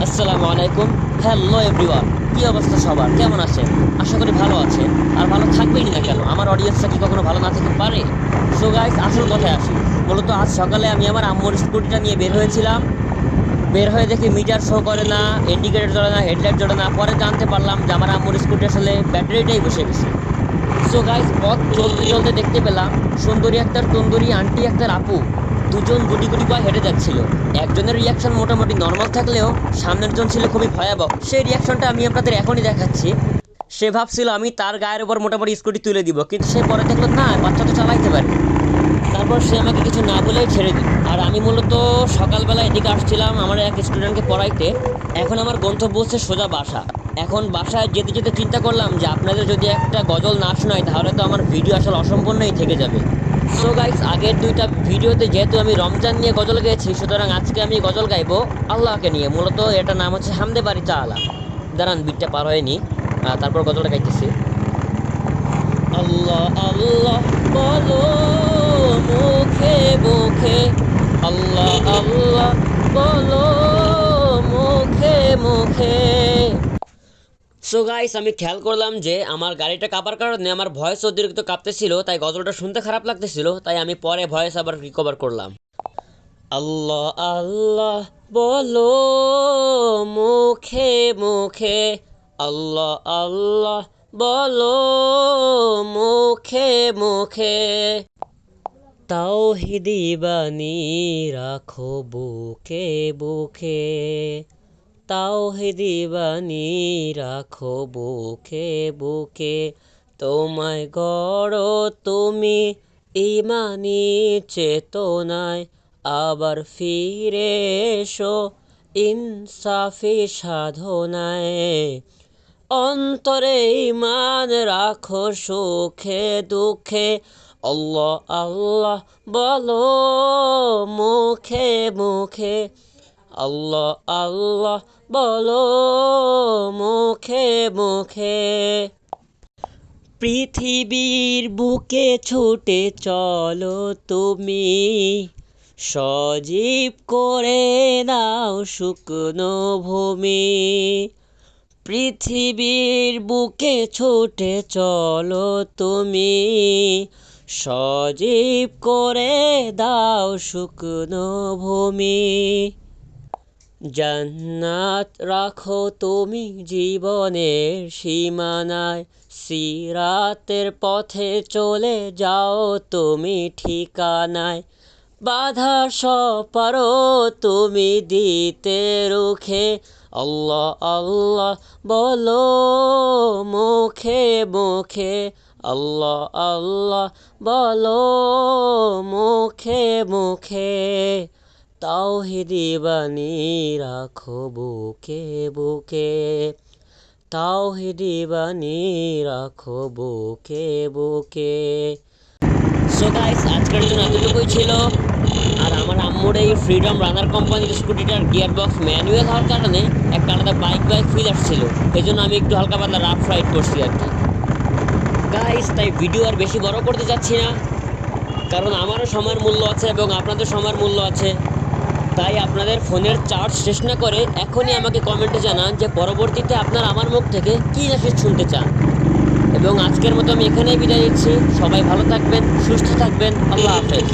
আসসালামু আলাইকুম। Hello everyone, কি অবস্থা সবার, কেমন আছেন? আশা করি ভালো আছেন, আর ভালো থাকবেই না কেন, আমার অডিয়েন্সটা কি কখনো ভালো না থাকতে পারে? সো গাইস, আসল কথায় আসি। মূলত আজ সকালে আমি আমার আম্মুর স্কুটিটা নিয়ে বের হয়েছিলাম। বের হয়ে দেখি মিটার শো করে না, ইন্ডিকেটর জ্বলে না, হেডলাইট জ্বলে না। পরে জানতে পারলাম যে আমার আম্মুর স্কুটি আসলে ব্যাটারিটাই বসে গেছে। সো গাইস, পথ চলতে চলতে দেখতে পেলাম সুন্দরী একটা তন্দুরি আন্টি একটা আপু দুজন গুটি গুটি পায়ে হেঁটে যাচ্ছিল। একজনের রিয়াকশন মোটামুটি নর্মাল থাকলেও সামনের জন ছিল খুবই ভয়াবহ। সেই রিয়াকশনটা আমি আপনাদের এখনই দেখাচ্ছি। সে ভাবছিল আমি তার গায়ের উপর মোটামুটি স্কুটি তুলে দিব, কিন্তু সে পরে দেখলো না, বাচ্চা তো চালাইতে পারে। তারপর সে আমাকে কিছু না বলেই ছেড়ে দিল। আর আমি মূলত সকালবেলা এদিকে আসছিলাম আমার এক স্টুডেন্টকে পড়াইতে। এখন আমার গন্তব্য হচ্ছে সোজা বাসা। এখন বাসায় যেতে যেতে চিন্তা করলাম যে আপনাদের যদি একটা গজল না শোনাই তাহলে তো আমার ভিডিও আসলে অসম্পূর্ণই থেকে যাবে। সো গাইস, আগের দুইটা ভিডিওতে যেহেতু আমি রমজান নিয়ে গজল গেয়েছি, সুতরাং আজকে আমি গজল গাইবো আল্লাহকে নিয়ে। মূলত এটার নাম হচ্ছে হামদে বাড়ি চালা। দাঁড়ান, বিটটা পার হয়নি, তারপর গজলটা গাইতেছি। আল্লাহ আল্লাহ বলো মুখে মুখে, আল্লাহ আল্লাহ বলো মুখে মুখে। সো গাইস, আমি খেয়াল করলাম যে আমার গাড়িটা কাঁপার কারণে আমার ভয়েস অতিরিক্ত কাঁপতেছিল, তাই গজলটা শুনতে খারাপ লাগতেছিল, তাই আমি পরে ভয়েস আবার রিকভার করলাম। আল্লাহ আল্লাহ বলো মুখে মুখে, আল্লাহ আল্লাহ বলো মুখে মুখে। তাওহীদি বাণী রাখো বুকে বুকে, তাওহীদি বাণী রাখো বুকে বুকে। তোমায় গড়ো তুমি ইমানি চেতনায়, আবার ফিরে এসো ইনসাফি সাধনায়। অন্তরে ইমান রাখো সুখে দুঃখে, আল্লাহ আল্লাহ বলো মুখে মুখে, আল্লাহ আল্লাহ বলো মুখে মুখে। পৃথিবীর বুকে ছুটে চলো তুমি, সজীব করে নাও শুকনো ভূমি। পৃথিবীর বুকে ছুটে চলো তুমি, সজীব করে দাও শুকনো ভূমি। জান্নাত রাখো তুমি জীবনের সীমানায়, সিরাতের পথে চলে যাও তুমি ঠিকানায়। বাধা সব পারো তুমি দিতে রুখে, আল্লাহ আল্লাহ বলো মুখে মুখে, আল্লাহ আল্লাহ বলো মুখে মুখে। তাওহীদি বাণী রাখো বুকে বুকে, তাওহীদি বাণী রাখো বুকে বুকে। সো গাইস, আজকের জন্য এতটুকুই ছিল। আর আমার আম্মুর এই ফ্রিডম রানার কোম্পানির স্কুটিটার গিয়ার বক্স ম্যানুয়াল হওয়ার কারণে একটা আলাদা বাইক ফিল আসছিল, এই জন্য আমি একটু হালকা পাতলা রাফ রাইড করছি আর কি গাইস। তাই ভিডিও আর বেশি বড় করতে চাচ্ছি না, কারণ আমারও সময়ের মূল্য আছে এবং আপনাদের সময়ের মূল্য আছে। তাই আপনাদের ফোনের চার্জ শেষ না করে এখনই আমাকে কমেন্টে জানান যে পরবর্তীতে আপনারা আমার মুখ থেকে কী মেসেজ শুনতে চান। এবং আজকের মতো আমি এখানেই বিদায় নিচ্ছি। সবাই ভালো থাকবেন, সুস্থ থাকবেন, আল্লাহ হাফেজ।